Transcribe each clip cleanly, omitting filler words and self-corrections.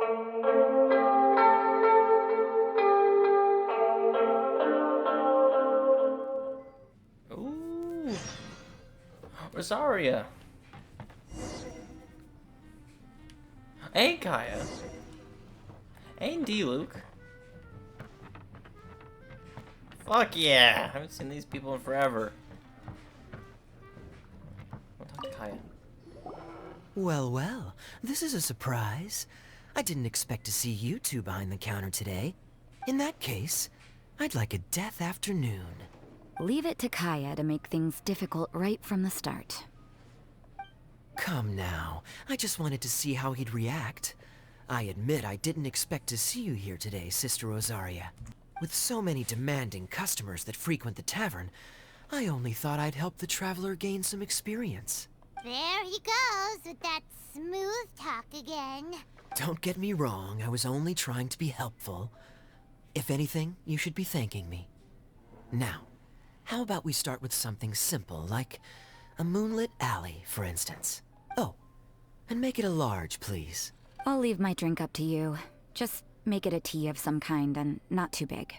Ooh. Rosaria. Hey, Kaya. Hey, D-Luke. Fuck yeah! I haven't seen these people in forever. I'll talk to Kaya. Well, well, this is a surprise. I didn't expect to see you two behind the counter today. In that case, I'd like a death afternoon. Leave it to Kaya to make things difficult right from the start. Come now, I just wanted to see how he'd react. I admit I didn't expect to see you here today, Sister Rosaria. With so many demanding customers that frequent the tavern, I only thought I'd help the traveler gain some experience. There he goes with that smooth talk again. Don't get me wrong, I was only trying to be helpful. If anything, you should be thanking me. Now, how about we start with something simple, like a moonlit alley, for instance? Oh, and make it a large, please. I'll leave my drink up to you. Just make it a tea of some kind and not too big.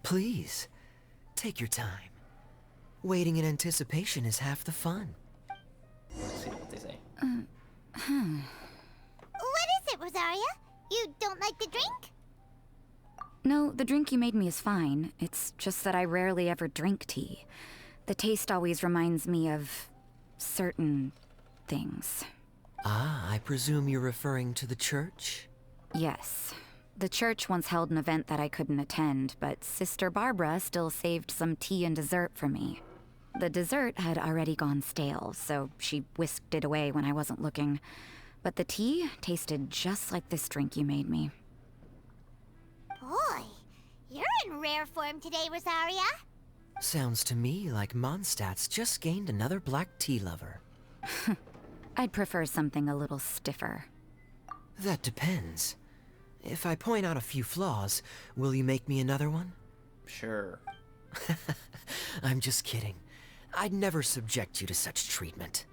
Please, take your time. Waiting in anticipation is half the fun. Let's see what they say. What is it, Rosaria? You don't like the drink? No, the drink you made me is fine. It's just that I rarely ever drink tea. The taste always reminds me of certain things. Ah, I presume you're referring to the church? Yes. The church once held an event that I couldn't attend, but Sister Barbara still saved some tea and dessert for me. The dessert had already gone stale, so she whisked it away when I wasn't looking. But the tea tasted just like this drink you made me. Boy, you're in rare form today, Rosaria. Sounds to me like Mondstadt's just gained another black tea lover. I'd prefer something a little stiffer. That depends. If I point out a few flaws, will you make me another one? Sure. I'm just kidding. I'd never subject you to such treatment.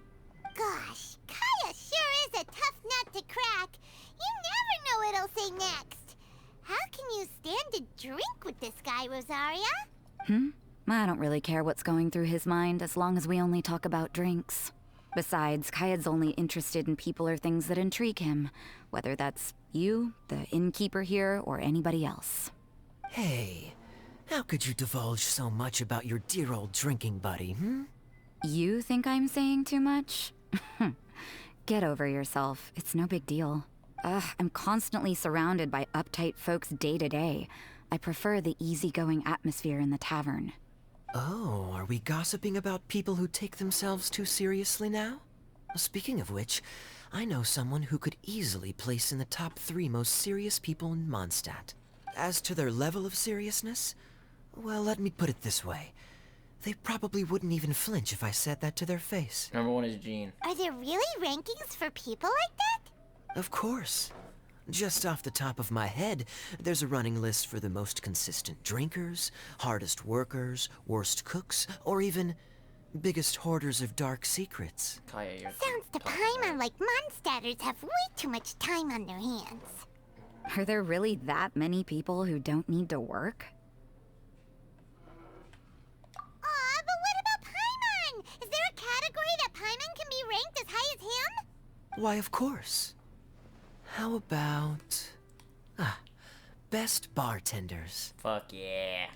Gosh, Kaya sure is a tough nut to crack. You never know what he'll say next. How can you stand to drink with this guy, Rosaria? I don't really care what's going through his mind as long as we only talk about drinks. Besides, Kayad's only interested in people or things that intrigue him, whether that's you, the innkeeper here, or anybody else. Hey, how could you divulge so much about your dear old drinking buddy, You think I'm saying too much? Get over yourself. It's no big deal. I'm constantly surrounded by uptight folks day to day. I prefer the easygoing atmosphere in the tavern. Oh, are we gossiping about people who take themselves too seriously now? Speaking of which, I know someone who could easily place in the top 3 most serious people in Mondstadt. As to their level of seriousness, well, let me put it this way. They probably wouldn't even flinch if I said that to their face. Number 1 is Jean. Are there really rankings for people like that? Of course. Just off the top of my head, there's a running list for the most consistent drinkers, hardest workers, worst cooks, or even biggest hoarders of dark secrets. Kaya, you're Sounds to talking Paimon about- like Mondstadters have way too much time on their hands. Are there really that many people who don't need to work? Aw, but what about Paimon? Is there a category that Paimon can be ranked as high as him? Why, of course. How about... best bartenders. Fuck yeah.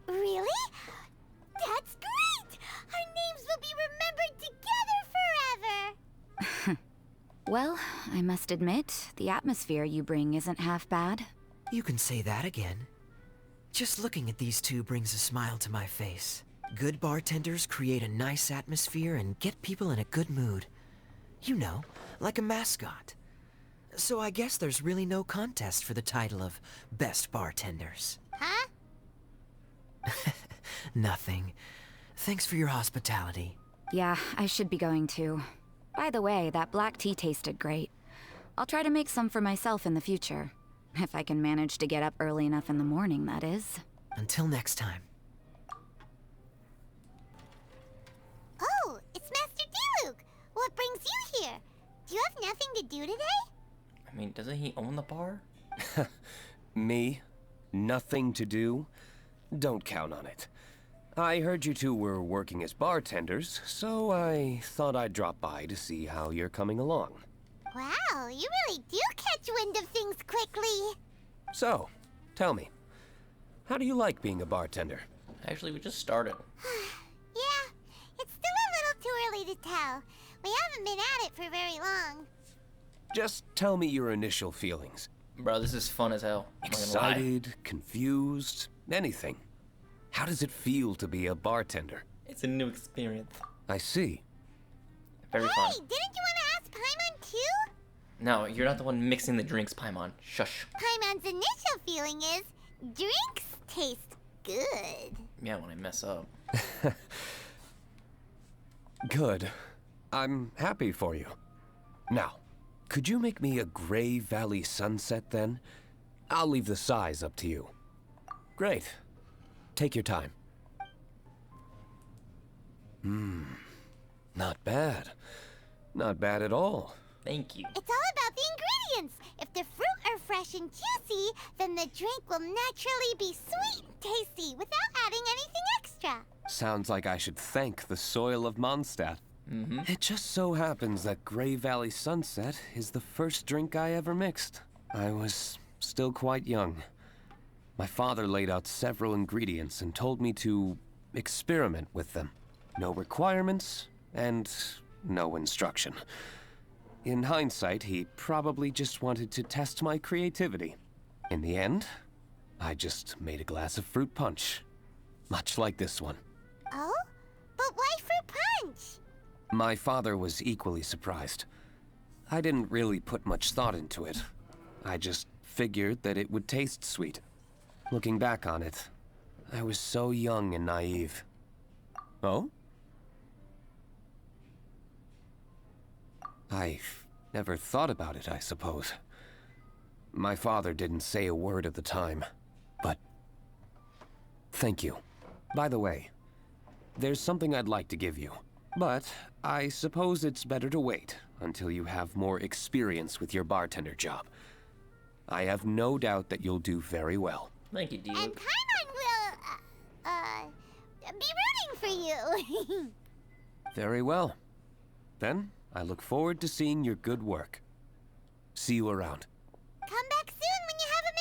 Really? That's great! Our names will be remembered together forever! Well, I must admit, the atmosphere you bring isn't half bad. You can say that again. Just looking at these two brings a smile to my face. Good bartenders create a nice atmosphere and get people in a good mood. You know, like a mascot. So I guess there's really no contest for the title of Best Bartenders. Huh? Nothing. Thanks for your hospitality. Yeah, I should be going too. By the way, that black tea tasted great. I'll try to make some for myself in the future. If I can manage to get up early enough in the morning, that is. Until next time. Oh, it's Master D-Luke! What brings you here? Do you have nothing to do today? I mean, doesn't he own the bar? Me? Nothing to do? Don't count on it. I heard you two were working as bartenders, so I thought I'd drop by to see how you're coming along. Wow, you really do catch wind of things quickly. So, tell me, how do you like being a bartender? Actually, we just started. Yeah, it's still a little too early to tell. We haven't been at it for very long. Just tell me your initial feelings. Bro, this is fun as hell. I'm not gonna lie. Excited, confused, anything. How does it feel to be a bartender? It's a new experience. I see. Very Hey, fun. didn't you want to ask Paimon too? No, you're not the one mixing the drinks, Paimon. Shush. Paimon's initial feeling is drinks taste good. Yeah, when I mess up. Good. I'm happy for you. Now, could you make me a Gray Valley sunset then? I'll leave the size up to you. Great. Take your time. Not bad. Not bad at all. Thank you. It's all about the ingredients. If the fruit are fresh and juicy, then the drink will naturally be sweet and tasty without adding anything extra. Sounds like I should thank the soil of Mondstadt. It just so happens that Gray Valley Sunset is the first drink I ever mixed. I was still quite young. My father laid out several ingredients and told me to experiment with them. No requirements and no instruction. In hindsight, he probably just wanted to test my creativity. In the end, I just made a glass of fruit punch. Much like this one. Oh? But why fruit punch? My father was equally surprised. I didn't really put much thought into it. I just figured that it would taste sweet. Looking back on it, I was so young and naive. Oh? I never thought about it, I suppose. My father didn't say a word at the time, but thank you. By the way, there's something I'd like to give you, but I suppose it's better to wait until you have more experience with your bartender job. I have no doubt that you'll do very well. Thank you, dude. And Paimon will, be rooting for you. Very well. Then, I look forward to seeing your good work. See you around. Come back soon when you have a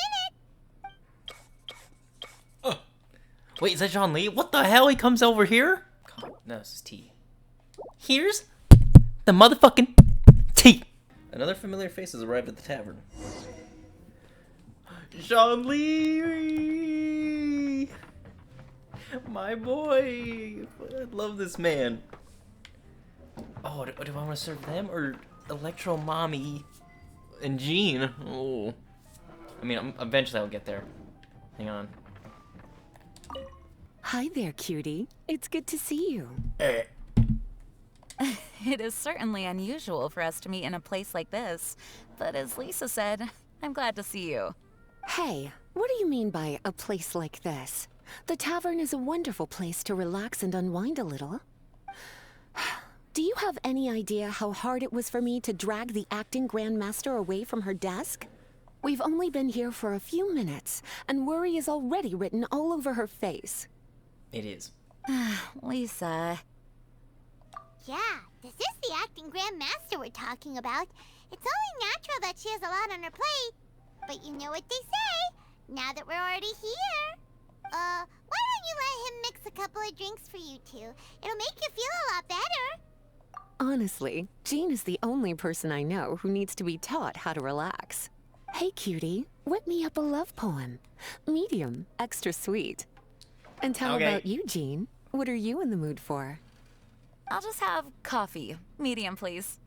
minute. Wait, is that John Lee? What the hell? He comes over here? No, this is T. Here's the motherfucking T. Another familiar face has arrived at the tavern. John Lee! My boy! I love this man. Oh, do I want to serve them or Electro Mommy and Jean? Oh. I mean, eventually I'll get there. Hang on. Hi there, cutie. It's good to see you. It is certainly unusual for us to meet in a place like this, but as Lisa said, I'm glad to see you. Hey, what do you mean by a place like this? The tavern is a wonderful place to relax and unwind a little. Do you have any idea how hard it was for me to drag the acting grandmaster away from her desk? We've only been here for a few minutes, and worry is already written all over her face. It is. Lisa. Yeah, this is the acting grandmaster we're talking about. It's only natural that she has a lot on her plate. But you know what they say, now that we're already here. Why don't you let him mix a couple of drinks for you two? It'll make you feel a lot better. Honestly, Jean is the only person I know who needs to be taught how to relax. Hey, cutie, whip me up a love poem. Medium, extra sweet. And how Okay. about you, Jean? What are you in the mood for? I'll just have coffee. Medium, please.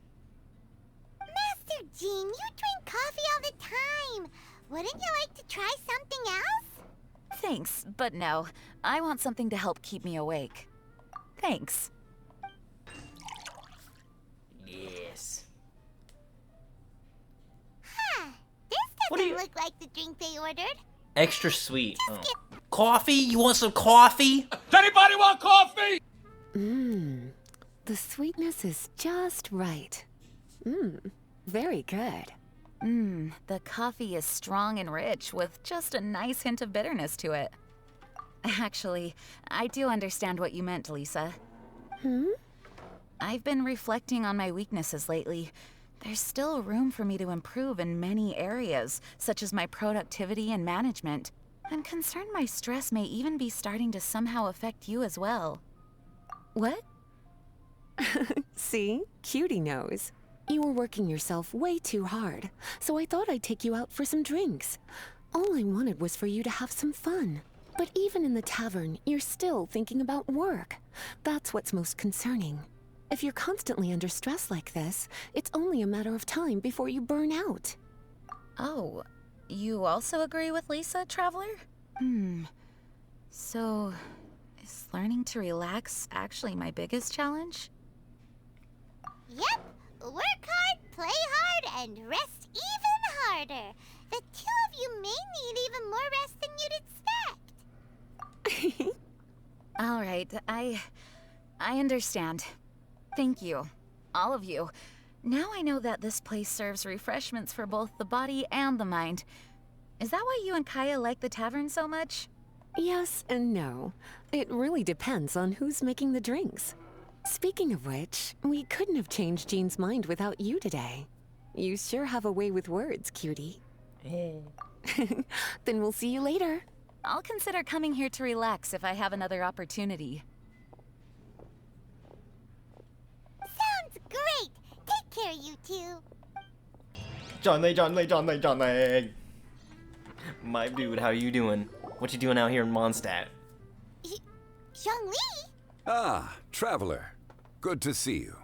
Master Jean, you drink coffee all the time. Wouldn't you like to try something else? Thanks, but no. I want something to help keep me awake. Thanks. Yes. Huh, this What do doesn't you- look like the drink they ordered. Extra sweet. Oh. Coffee? You want some coffee? The sweetness is just right. Very good. The coffee is strong and rich with just a nice hint of bitterness to it. Actually, I do understand what you meant, Lisa. I've been reflecting on my weaknesses lately. There's still room for me to improve in many areas, such as my productivity and management. I'm concerned my stress may even be starting to somehow affect you as well. What? See? Cutie knows. You were working yourself way too hard, so I thought I'd take you out for some drinks. All I wanted was for you to have some fun. But even in the tavern, you're still thinking about work. That's what's most concerning. If you're constantly under stress like this, it's only a matter of time before you burn out. Oh, you also agree with Lisa, Traveler? So, is learning to relax actually my biggest challenge? Yep. Work hard, play hard, and rest even harder. The two of you may need even more rest than you'd expect. All right, I understand. Thank you, all of you. Now I know that this place serves refreshments for both the body and the mind. Is that why you and Kaya like the tavern so much? Yes and no. It really depends on who's making the drinks. Speaking of which, we couldn't have changed Jean's mind without you today. You sure have a way with words, cutie. Then we'll see you later. I'll consider coming here to relax if I have another opportunity. Sounds great. Take care, you two. Johnny. My dude, how you doing? What you doing out here in Mondstadt? Zhongli? Ah, Traveler. Good to see you.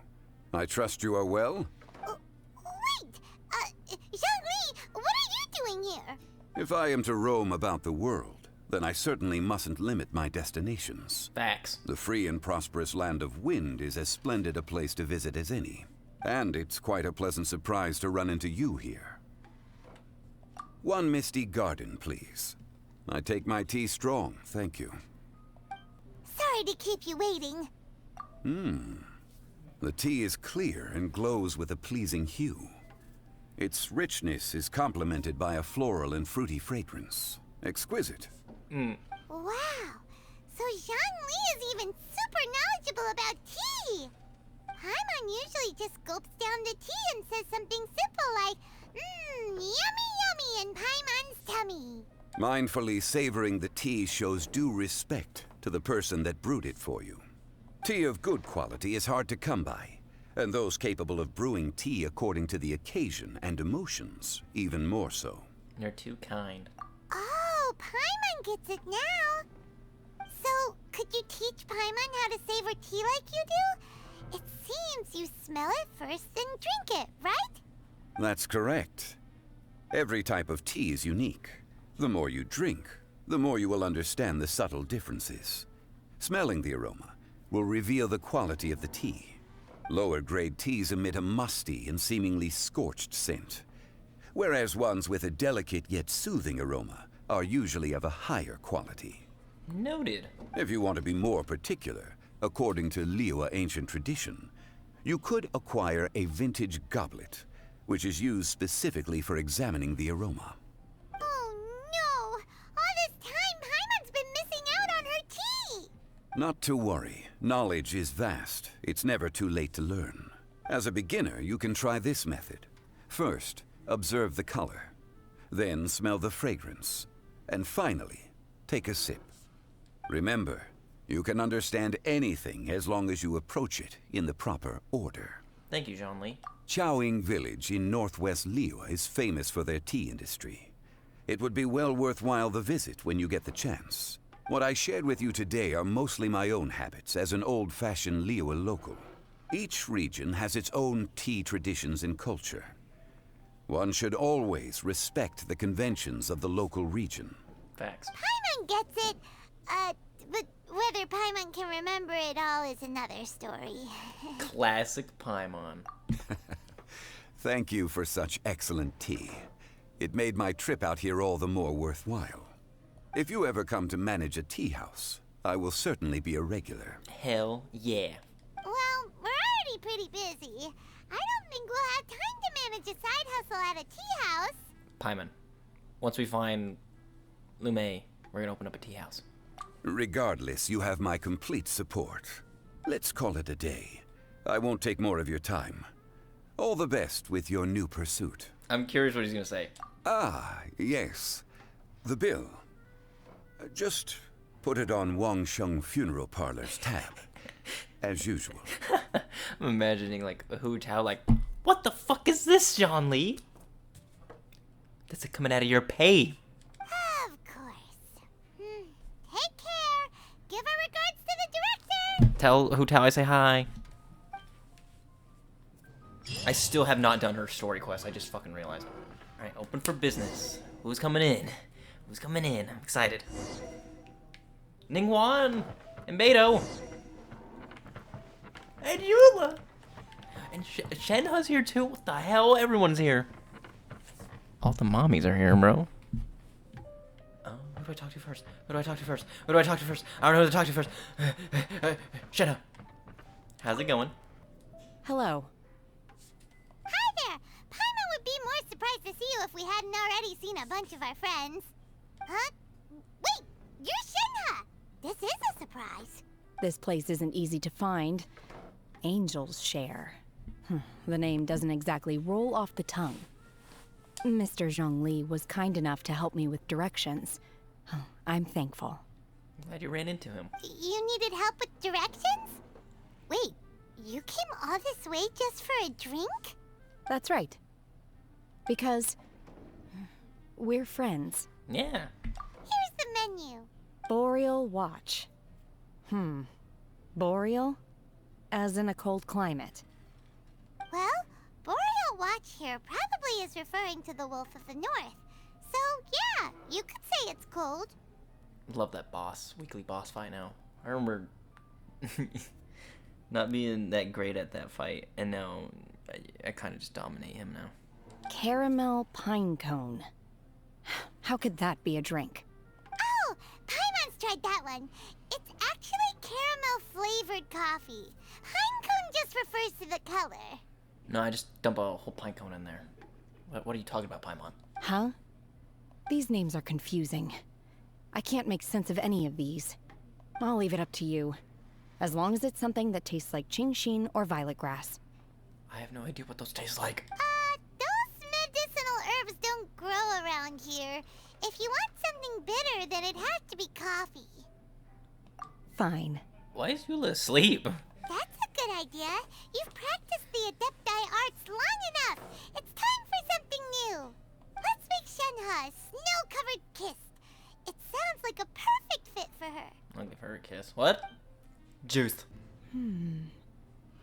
I trust you are well? Wait! Zhongli, what are you doing here? If I am to roam about the world, then I certainly mustn't limit my destinations. Facts. The free and prosperous land of Wind is as splendid a place to visit as any. And it's quite a pleasant surprise to run into you here. One misty garden, please. I take my tea strong, thank you. Sorry to keep you waiting. The tea is clear and glows with a pleasing hue. Its richness is complemented by a floral and fruity fragrance. Exquisite. Wow. So Zhongli is even super knowledgeable about tea. Paimon usually just gulps down the tea and says something simple like, yummy yummy in Paimon's tummy. Mindfully savoring the tea shows due respect to the person that brewed it for you. Tea of good quality is hard to come by, and those capable of brewing tea according to the occasion and emotions, even more so. You're too kind. Oh, Paimon gets it now. So, could you teach Paimon how to savor tea like you do? It seems you smell it first then drink it, right? That's correct. Every type of tea is unique. The more you drink, the more you will understand the subtle differences. Smelling the aroma will reveal the quality of the tea. Lower grade teas emit a musty and seemingly scorched scent, whereas ones with a delicate yet soothing aroma are usually of a higher quality. Noted. If you want to be more particular, according to Liyue ancient tradition, you could acquire a vintage goblet, which is used specifically for examining the aroma. Oh no! All this time, Paimon's been missing out on her tea! Not to worry. Knowledge is vast. It's never too late to learn. As a beginner, you can try this method. First, observe the color. Then smell the fragrance. And finally, take a sip. Remember, you can understand anything as long as you approach it in the proper order. Thank you, Zhongli. Chaoying Village in northwest Liyue is famous for their tea industry. It would be well worthwhile the visit when you get the chance. What I shared with you today are mostly my own habits as an old-fashioned Liyue local. Each region has its own tea traditions and culture. One should always respect the conventions of the local region. Facts. Paimon gets it. But whether Paimon can remember it all is another story. Classic Paimon. Thank you for such excellent tea. It made my trip out here all the more worthwhile. If you ever come to manage a tea house, I will certainly be a regular. Hell yeah. Well, we're already pretty busy. I don't think we'll have time to manage a side hustle at a tea house. Paimon, once we find Lume, we're gonna open up a tea house. Regardless, you have my complete support. Let's call it a day. I won't take more of your time. All the best with your new pursuit. I'm curious what he's gonna say. Ah, yes. The bill. Just put it on Wang Sheng Funeral Parlor's tab. As usual. I'm imagining like a Hu Tao like, what the fuck is this, John Lee? That's it coming out of your pay. Of course. Take care. Give our regards to the director. Tell Hu Tao I say hi. I still have not done her story quest. I just fucking realized. Alright, open for business. Who's coming in? Who's coming in? I'm excited. Ningguan! And Beto! And Eula! And Shenhe's here too? What the hell? Everyone's here. All the mommies are here, bro. Who do I talk to first? Who do I talk to first? Who do I talk to first? I don't know who to talk to first. Shenhe. How's it going? Hello. Hi there. Paimon would be more surprised to see you if we hadn't already seen a bunch of our friends. Huh? Wait, you're Shenhe. This is a surprise. This place isn't easy to find. Angel's Share. The name doesn't exactly roll off the tongue. Mr. Zhongli was kind enough to help me with directions. I'm thankful. I'm glad you ran into him. You needed help with directions? Wait, you came all this way just for a drink? That's right. Because we're friends. Yeah. Here's the menu. Boreal Watch. Boreal? As in a cold climate. Well, Boreal Watch here probably is referring to the Wolf of the North. So, yeah, you could say it's cold. Love that weekly boss fight now. I remember not being that great at that fight, and now I kind of just dominate him now. Caramel Pine Cone. How could that be a drink? Oh, Paimon's tried that one. It's actually caramel-flavored coffee. Pinecone just refers to the color. No, I just dump a whole pine cone in there. What are you talking about, Paimon? Huh? These names are confusing. I can't make sense of any of these. I'll leave it up to you. As long as it's something that tastes like Qingxin or violet grass. I have no idea what those taste like. Those medicinal herbs don't grow around here. If you want something bitter, then it has to be coffee. Fine. Why is Eula asleep? That's a good idea. You've practiced the Adepti arts long enough. It's time for something new. Let's make Shenhe a snow-covered kiss. It sounds like a perfect fit for her. I'll give her a kiss. What? Juice.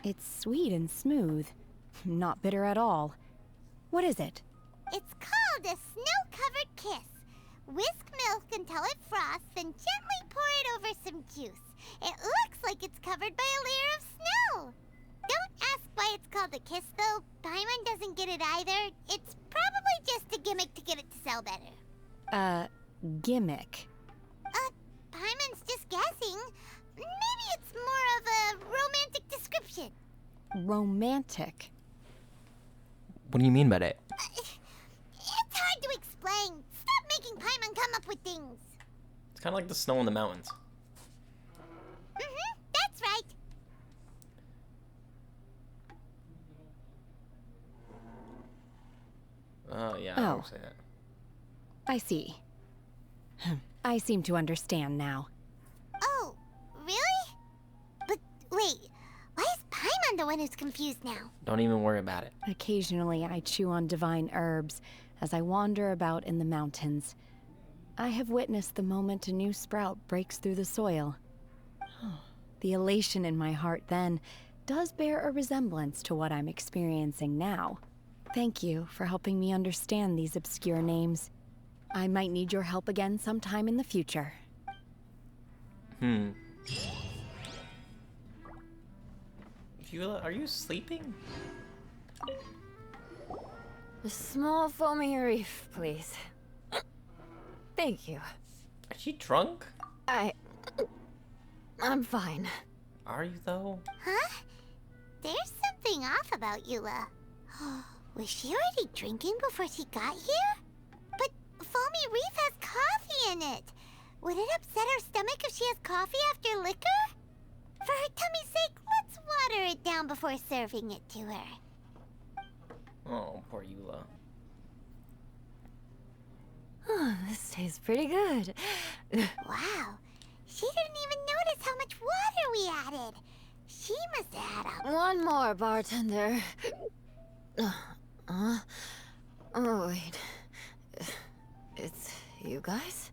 It's sweet and smooth. Not bitter at all. What is it? It's called a snow-covered kiss. Whisk milk until it froths, then gently pour it over some juice. It looks like it's covered by a layer of snow. Don't ask why it's called a kiss, though. Paimon doesn't get it either. It's probably just a gimmick to get it to sell better. Gimmick. Paimon's just guessing. Maybe it's more of a romantic description. Romantic. What do you mean by that? It's hard to explain. Stop making Paimon come up with things. It's kind of like the snow in the mountains. That's right. Yeah, I Oh. would say that. I see. I seem to understand now. Oh, really? But wait, why is Paimon the one who's confused now? Don't even worry about it. Occasionally, I chew on divine herbs as I wander about in the mountains. I have witnessed the moment a new sprout breaks through the soil. The elation in my heart then does bear a resemblance to what I'm experiencing now. Thank you for helping me understand these obscure names. I might need your help again sometime in the future. Eula, are you sleeping? A small foamy reef, please. Thank you. Is she drunk? I'm fine. Are you though? Huh? There's something off about Eula. Was she already drinking before she got here? But Foamy Reef has coffee in it. Would it upset her stomach if she has coffee after liquor? For her tummy's sake, let's water it down before serving it to her. Oh, poor Eula. Oh, this tastes pretty good. Wow, she didn't even notice how much water we added. She must have had a... One more, bartender. Oh, wait. It's you guys?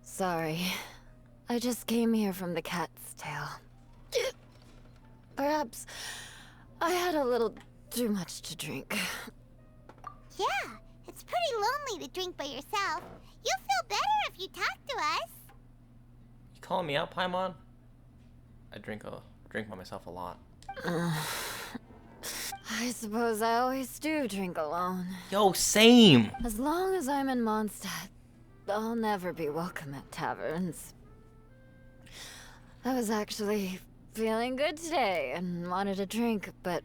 Sorry. I just came here from the cat's tail. Perhaps I had a little too much to drink. Yeah, it's pretty lonely to drink by yourself. You'll feel better if you talk to us. You calling me out, Paimon? I drink by myself a lot. I suppose I always do drink alone. Yo, same! As long as I'm in Mondstadt, I'll never be welcome at taverns. I was actually feeling good today and wanted a drink, but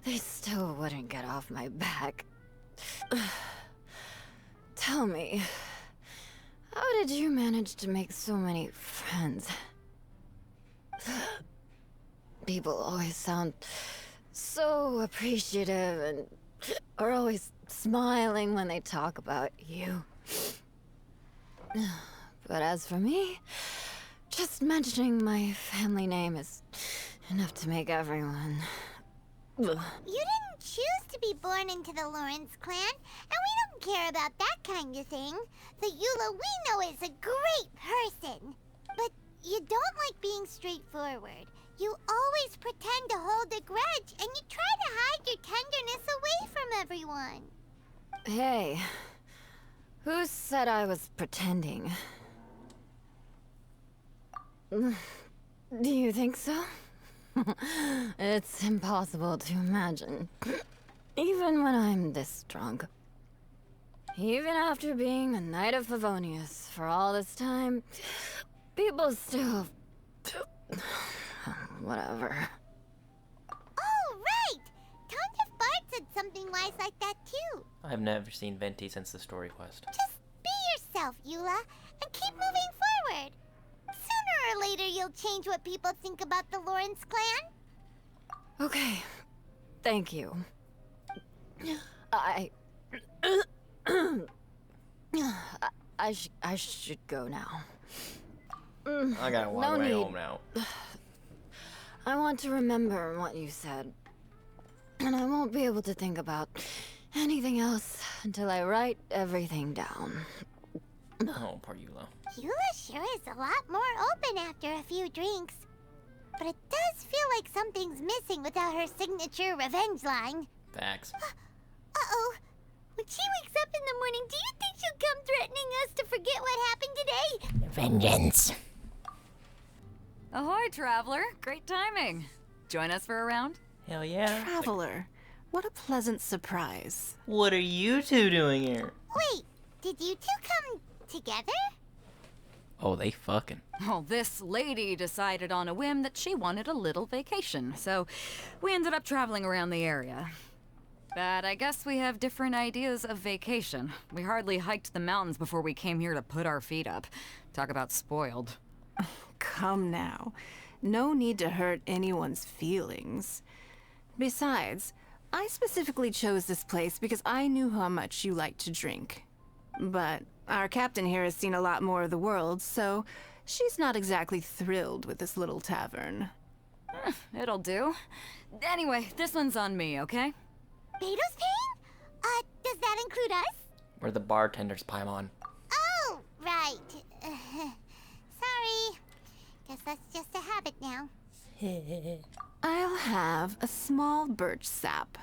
they still wouldn't get off my back. Tell me, how did you manage to make so many friends? People always sound so appreciative and are always smiling when they talk about you. But as for me, just mentioning my family name is enough to make everyone... You didn't choose to be born into the Lawrence clan, and we don't care about that kind of thing. The Eula we know is a great person. But you don't like being straightforward. You always pretend to hold a grudge, and you try to hide your tenderness away from everyone. Hey, who said I was pretending? Do you think so? It's impossible to imagine. Even when I'm this drunk. Even after being a Knight of Favonius for all this time, people still... Whatever. Oh, right! Countess Bart said something wise like that too. I've never seen Venti since the story quest. Just be yourself, Eula, and keep moving forward. Sooner or later, you'll change what people think about the Lawrence clan. Okay. Thank you. I should go now. I gotta walk No way need. home now. I want to remember what you said. And I won't be able to think about anything else until I write everything down. Oh, poor Eula. Eula sure is a lot more open after a few drinks. But it does feel like something's missing without her signature revenge line. Facts. Uh-oh. When she wakes up in the morning, do you think she'll come threatening us to forget what happened today? Vengeance. Ahoy, traveler. Great timing. Join us for a round? Hell yeah. Traveler, what a pleasant surprise. What are you two doing here? Wait, did you two come together? Oh, they fucking. Well, this lady decided on a whim that she wanted a little vacation, so we ended up traveling around the area. But I guess we have different ideas of vacation. We hardly hiked the mountains before we came here to put our feet up. Talk about spoiled. Come now. No need to hurt anyone's feelings. Besides, I specifically chose this place because I knew how much you like to drink. But our captain here has seen a lot more of the world, so she's not exactly thrilled with this little tavern. It'll do. Anyway, this one's on me, okay? Beto's paying? Does that include us? We're the bartenders, Paimon. Oh, right. Sorry. Guess that's just a habit now. I'll have a small birch sap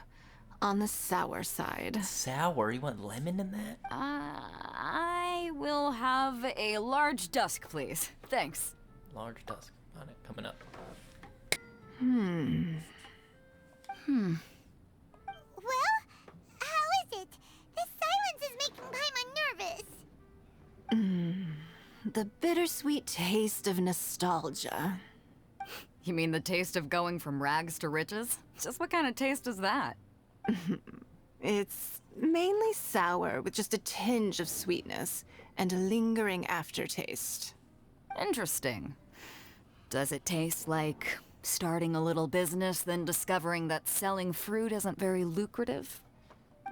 on the sour side. Sour? You want lemon in that? I will have a large dusk, please. Thanks. Large dusk. On it. Coming up. Well, how is it? This silence is making Paimon nervous. the bittersweet taste of nostalgia. You mean the taste of going from rags to riches? Just what kind of taste is that? It's mainly sour with just a tinge of sweetness and a lingering aftertaste. Interesting. Does it taste like starting a little business, then discovering that selling fruit isn't very lucrative?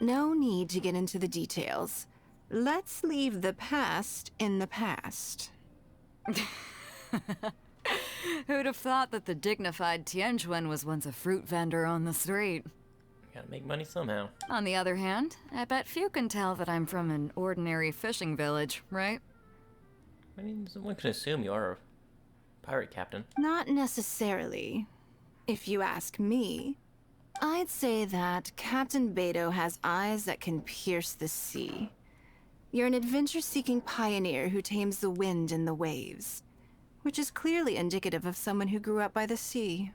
No need to get into the details. Let's leave the past in the past. Who'd have thought that the dignified Tianjuan was once a fruit vendor on the street? Gotta make money somehow. On the other hand, I bet few can tell that I'm from an ordinary fishing village, right? I mean, someone could assume you are a pirate captain. Not necessarily. If you ask me, I'd say that Captain Beidou has eyes that can pierce the sea. You're an adventure-seeking pioneer who tames the wind and the waves, which is clearly indicative of someone who grew up by the sea.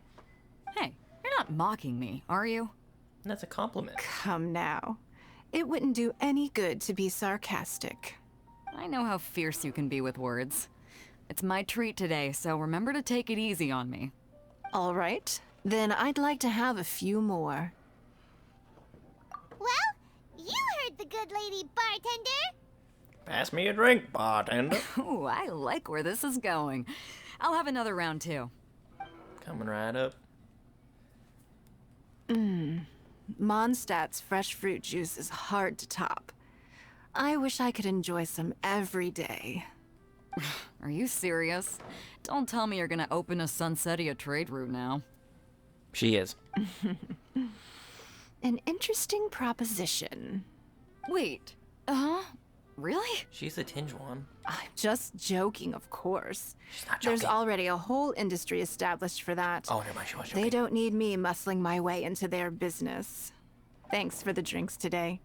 Hey, you're not mocking me, are you? That's a compliment. Come now. It wouldn't do any good to be sarcastic. I know how fierce you can be with words. It's my treat today, so remember to take it easy on me. All right, then I'd like to have a few more. Well, you heard the good lady, bartender. Pass me a drink, bartender. Ooh, I like where this is going. I'll have another round too. Coming right up. Mondstadt's fresh fruit juice is hard to top. I wish I could enjoy some every day. Are you serious? Don't tell me you're gonna open a Sunsetia trade route now. She is. An interesting proposition. Wait, really? She's a Tianjuan. I'm just joking, of course. She's not joking. There's already a whole industry established for that. Oh, never mind, she was joking. They don't need me muscling my way into their business. Thanks for the drinks today.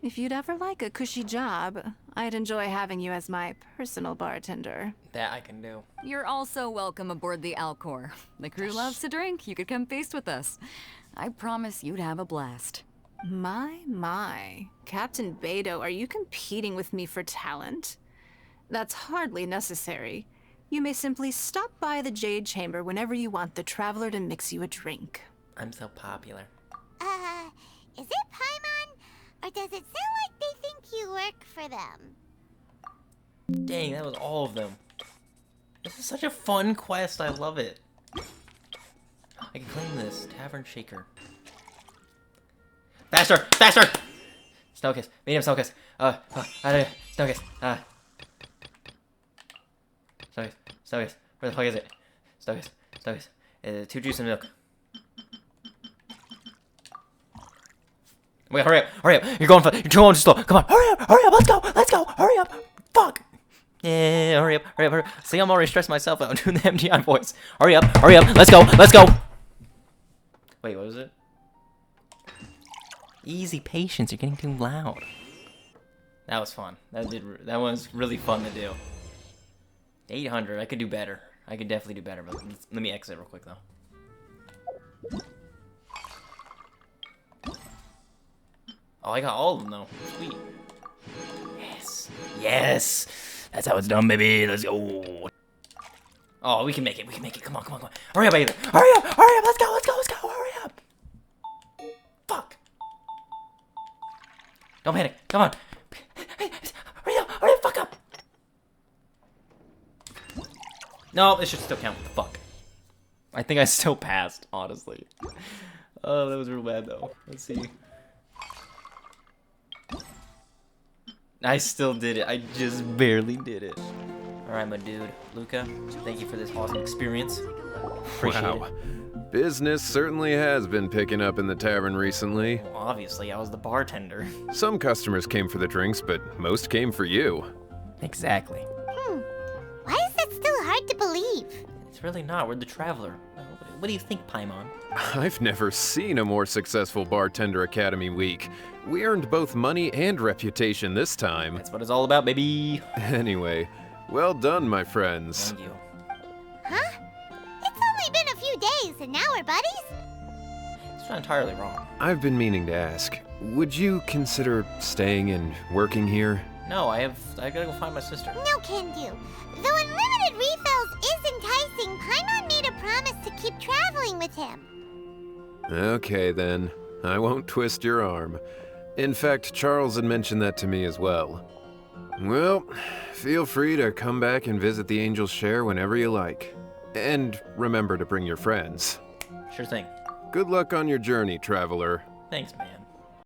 If you'd ever like a cushy job, I'd enjoy having you as my personal bartender. That I can do. You're also welcome aboard the Alcor. The crew loves to drink. You could come feast with us. I promise you'd have a blast. My. Captain Beidou, are you competing with me for talent? That's hardly necessary. You may simply stop by the Jade Chamber whenever you want the Traveler to mix you a drink. I'm so popular. Is it Paimon? Or does it sound like they think you work for them? Dang, that was all of them. This is such a fun quest. I love it. I can claim this. Tavern Shaker. Faster! Faster! Snow kiss. Medium snow kiss. Snow kiss. Snow kiss. Snow kiss. Where the fuck is it? Snow kiss. Snow kiss. 2 juice and milk. Wait, hurry up, hurry up. You're going too slow. Come on, hurry up, let's go, hurry up. Fuck. Yeah, hurry up. See, I'm already stressing myself out doing the MGI voice. Hurry up, let's go. Wait, what was it? Easy patience, you're getting too loud. That was fun. That was really fun to do. 800, I could do better. I could definitely do better, but let me exit real quick though. Oh, I got all of them though. Sweet. Yes. That's how it's done, baby. Let's go. Oh, we can make it. Come on. Hurry up, baby. Hurry up. Let's go. Hurry up. Fuck. Don't panic. Come on. Hurry up. Fuck up. No, it should still count. What the fuck? I think I still passed, honestly. Oh, that was real bad though. Let's see. I still did it. I just barely did it. Alright, my dude. Luca, thank you for this awesome experience. Appreciate it. Business certainly has been picking up in the tavern recently. Well, obviously, I was the bartender. Some customers came for the drinks, but most came for you. Exactly. Why is that still hard to believe? It's really not. We're the Traveler. What do you think, Paimon? I've never seen a more successful Bartender Academy week. We earned both money and reputation this time. That's what it's all about, baby. Anyway, well done, my friends. Thank you. Huh? It's only been a few days and now we're buddies? It's not entirely wrong. I've been meaning to ask, would you consider staying and working here? No, I gotta go find my sister. No can do. Though unlimited refills is enticing, Paimon made a promise to keep traveling with him. Okay then. I won't twist your arm. In fact, Charles had mentioned that to me as well. Well, feel free to come back and visit the Angel's Share whenever you like. And remember to bring your friends. Sure thing. Good luck on your journey, traveler. Thanks, man.